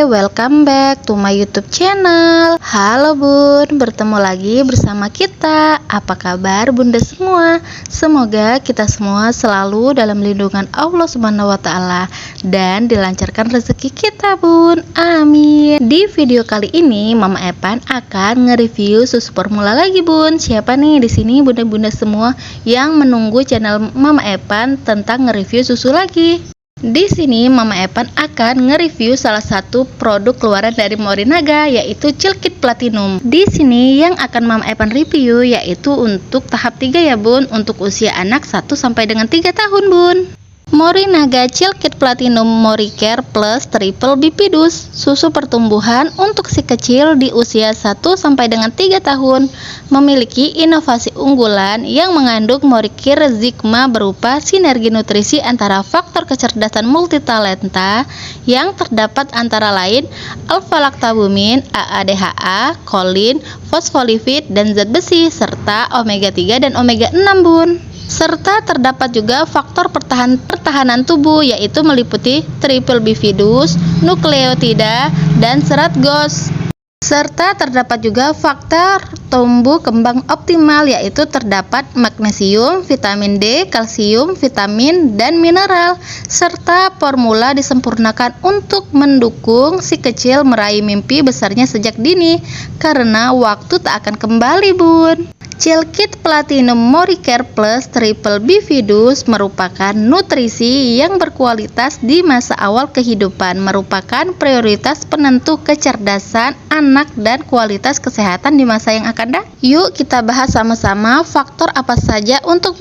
welcome back to my YouTube channel. Halo Bun, bertemu lagi bersama kita. Apa kabar Bunda semua? Semoga kita semua selalu dalam lindungan Allah Subhanahu wa Ta'ala dan dilancarkan rezeki kita Bun. Amin. Di video kali ini Mama Epan akan nge-review susu formula lagi Bun. Siapa nih di sini bunda-bunda semua yang menunggu channel Mama Epan tentang nge-review susu lagi? Di sini Mama Epan akan nge-review salah satu produk keluaran dari Morinaga, yaitu Chilkit Platinum. Di sini yang akan Mama Epan review yaitu untuk tahap 3 ya Bun, untuk usia anak 1 sampai dengan 3 tahun Bun. Morinaga Chilkit Platinum Moricare Plus Triple Bifidus, susu pertumbuhan untuk si kecil di usia 1 sampai dengan 3 tahun, memiliki inovasi unggulan yang mengandung Moricare Zigma berupa sinergi nutrisi antara faktor kecerdasan multitalenta yang terdapat antara lain alfa-laktabumin, AADHA, kolin, fosfolipid, dan zat besi, serta omega 3 dan omega 6 Bun. Serta terdapat juga faktor pertahanan tubuh, yaitu meliputi triple bifidus, nukleotida, dan serat GOS. Serta terdapat juga faktor tumbuh kembang optimal, yaitu terdapat magnesium, vitamin D, kalsium, vitamin, dan mineral. Serta formula disempurnakan untuk mendukung si kecil meraih mimpi besarnya sejak dini, karena waktu tak akan kembali Bun. Chilkit Platinum Moricare Plus Triple Bifidus merupakan nutrisi yang berkualitas di masa awal kehidupan, merupakan prioritas penentu kecerdasan anak dan kualitas kesehatan di masa yang akan datang. Yuk kita bahas sama-sama faktor apa saja untuk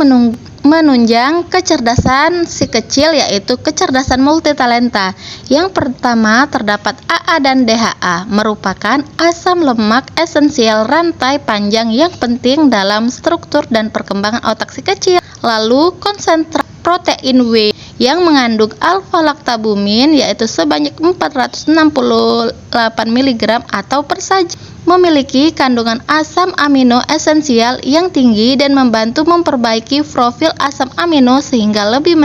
menunjang kecerdasan si kecil, yaitu kecerdasan multitalenta. Yang pertama terdapat AA dan DHA, merupakan asam lemak esensial rantai panjang yang penting dalam struktur dan perkembangan otak si kecil. Lalu konsentrat protein W yang mengandung alfa-laktabumin, yaitu sebanyak 468 mg atau per saja, memiliki kandungan asam amino esensial yang tinggi dan membantu memperbaiki profil asam amino sehingga lebih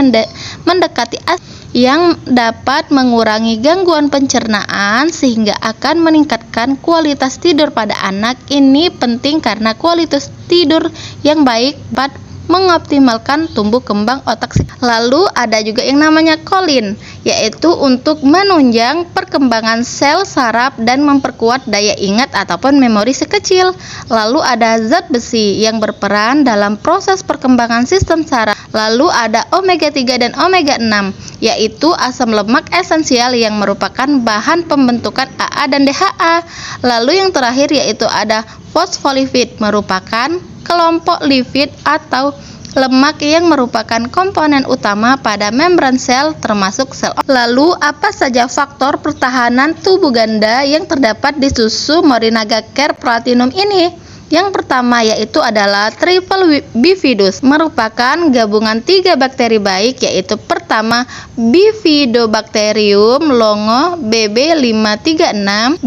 mendekati asam yang dapat mengurangi gangguan pencernaan sehingga akan meningkatkan kualitas tidur pada anak. Ini penting karena kualitas tidur yang baik dapat mengoptimalkan tumbuh kembang otak. Lalu ada juga yang namanya kolin, yaitu untuk menunjang perkembangan sel saraf dan memperkuat daya ingat ataupun memori si kecil. Lalu ada zat besi yang berperan dalam proses perkembangan sistem saraf. Lalu ada omega 3 dan omega 6, yaitu asam lemak esensial yang merupakan bahan pembentukan AA dan DHA. Lalu yang terakhir yaitu ada fosfolipid, merupakan kelompok lipid atau lemak yang merupakan komponen utama pada membran sel termasuk sel. Lalu apa saja faktor pertahanan tubuh ganda yang terdapat di susu Morinaga Care Platinum ini? Yang pertama yaitu adalah Triple Bifidus, merupakan gabungan 3 bakteri baik, yaitu pertama Bifidobacterium longo BB536,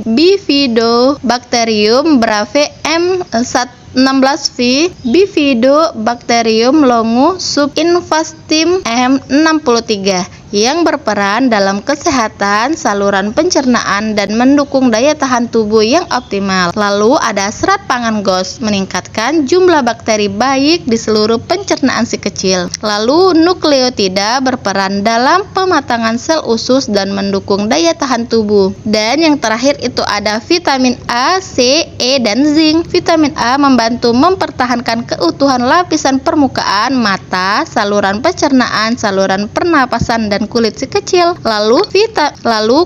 Bifidobacterium brave M16V, Bifidobacterium longo subinfestim M63, yang berperan dalam kesehatan saluran pencernaan dan mendukung daya tahan tubuh yang optimal. Lalu ada serat pangan GOS, meningkatkan jumlah bakteri baik di seluruh pencernaan si kecil. Lalu nukleotida berperan dalam pematangan sel usus dan mendukung daya tahan tubuh. Dan yang terakhir itu ada vitamin A, C, E, dan zinc. Vitamin A membantu mempertahankan keutuhan lapisan permukaan mata, saluran pencernaan, saluran pernapasan, dan kulit si kecil. Lalu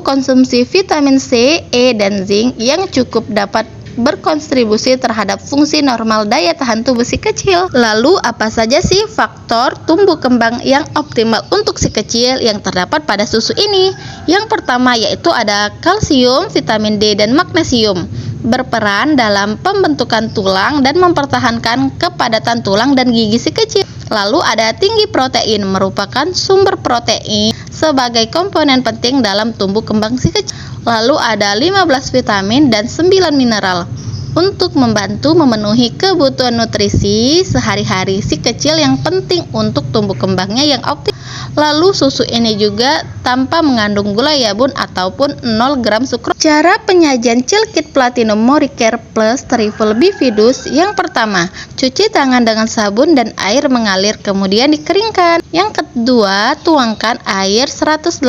konsumsi vitamin C, E, dan zinc yang cukup dapat berkontribusi terhadap fungsi normal daya tahan tubuh si kecil. Lalu apa saja sih faktor tumbuh kembang yang optimal untuk si kecil yang terdapat pada susu ini? Yang pertama yaitu ada kalsium, vitamin D, dan magnesium, berperan dalam pembentukan tulang dan mempertahankan kepadatan tulang dan gigi si kecil. Lalu ada tinggi protein, merupakan sumber protein sebagai komponen penting dalam tumbuh kembang si kecil. Lalu ada 15 vitamin dan 9 mineral untuk membantu memenuhi kebutuhan nutrisi sehari-hari si kecil yang penting untuk tumbuh kembangnya yang optimal. Lalu susu ini juga tanpa mengandung gula ya bun, ataupun 0 gram sukrose. Cara penyajian Cilkit Platinum Moricare Plus Triple Bifidus: yang pertama, cuci tangan dengan sabun dan air mengalir kemudian dikeringkan. Yang kedua, tuangkan air 180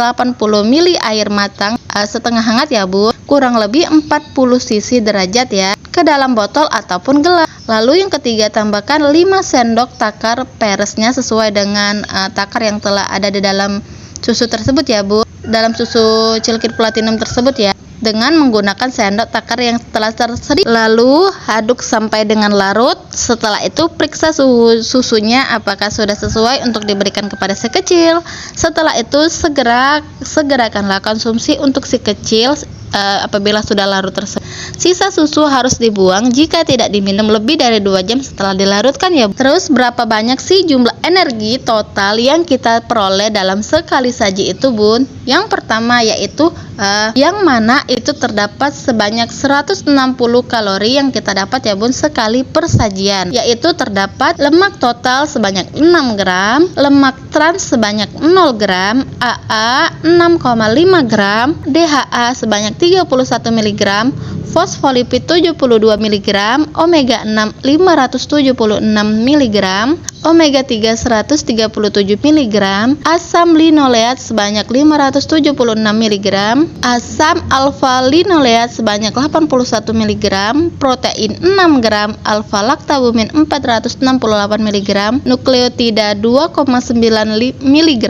ml air matang setengah hangat ya bun, kurang lebih 40 cc derajat ya, ke dalam botol ataupun gelas. Lalu yang ketiga, tambahkan 5 sendok takar peresnya sesuai dengan takar yang telah ada di dalam susu tersebut ya bu, dalam susu Cilkit Platinum tersebut ya, dengan menggunakan sendok takar yang telah tersedia. Lalu aduk sampai dengan larut. Setelah itu periksa susunya apakah sudah sesuai untuk diberikan kepada si kecil. Setelah itu segerakanlah konsumsi untuk si kecil apabila sudah larut tersebut. Sisa susu harus dibuang jika tidak diminum lebih dari 2 jam setelah dilarutkan ya. Terus berapa banyak sih jumlah energi total yang kita peroleh dalam sekali saji itu bun? Yang pertama yaitu yang mana itu terdapat sebanyak 160 kalori yang kita dapat ya bun sekali persajian, yaitu terdapat lemak total sebanyak 6 gram, lemak trans sebanyak 0 gram, AA 6,5 gram, DHA sebanyak 31 mg, fosfolipid 72 mg, omega 6 576 mg, omega 3 137 mg, asam linoleat sebanyak 576 mg, asam alfa linoleat sebanyak 81 mg, protein 6 gram, alfa laktabumin 468 mg, nukleotida 2,9 mg,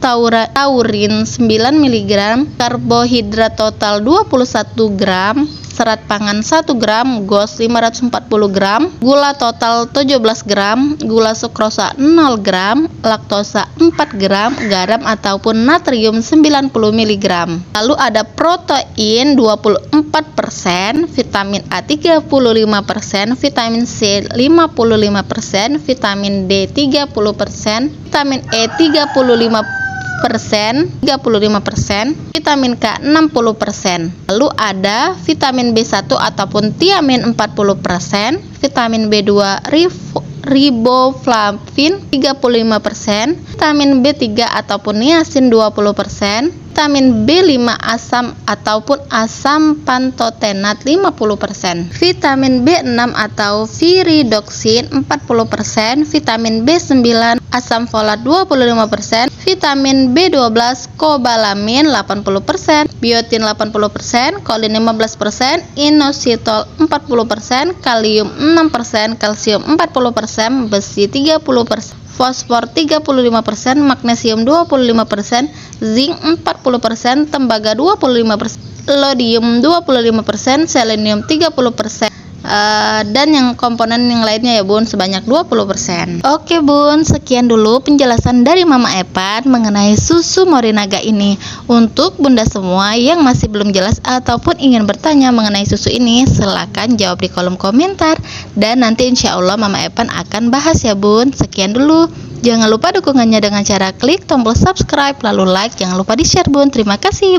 taurin 9 mg, karbohidrat total 21 gram, serat pangan 1 gram, GOS 540 gram, gula total 17 gram, gula sukrosa 0 gram, laktosa 4 gram, garam ataupun natrium 90 mg. Lalu ada protein 24%, vitamin A 35%, vitamin C 55%, vitamin D 30%, vitamin E 35%, vitamin K 60%. Lalu ada vitamin B1 ataupun tiamin 40%, vitamin B2 riboflavin 35%, vitamin B3 ataupun niacin 20%, vitamin B5 asam ataupun asam pantotenat 50%, vitamin B6 atau viridoksin 40%, vitamin B9 asam folat 25%, vitamin B12 kobalamin 80%, biotin 80%, kolin 15%, inositol 40%, kalium 6%, kalsium 40%, besi 30%, fosfor 35%, magnesium 25%, zinc 40%, tembaga 25%, lodium 25%, selenium 30%, dan yang komponen yang lainnya ya bun sebanyak 20%. Oke bun, sekian dulu penjelasan dari Mama Epan mengenai susu Morinaga ini. Untuk bunda semua yang masih belum jelas ataupun ingin bertanya mengenai susu ini, silahkan jawab di kolom komentar dan nanti insya Allah Mama Epan akan bahas ya bun. Sekian dulu, jangan lupa dukungannya dengan cara klik tombol subscribe, lalu like, jangan lupa di share bun. Terima kasih.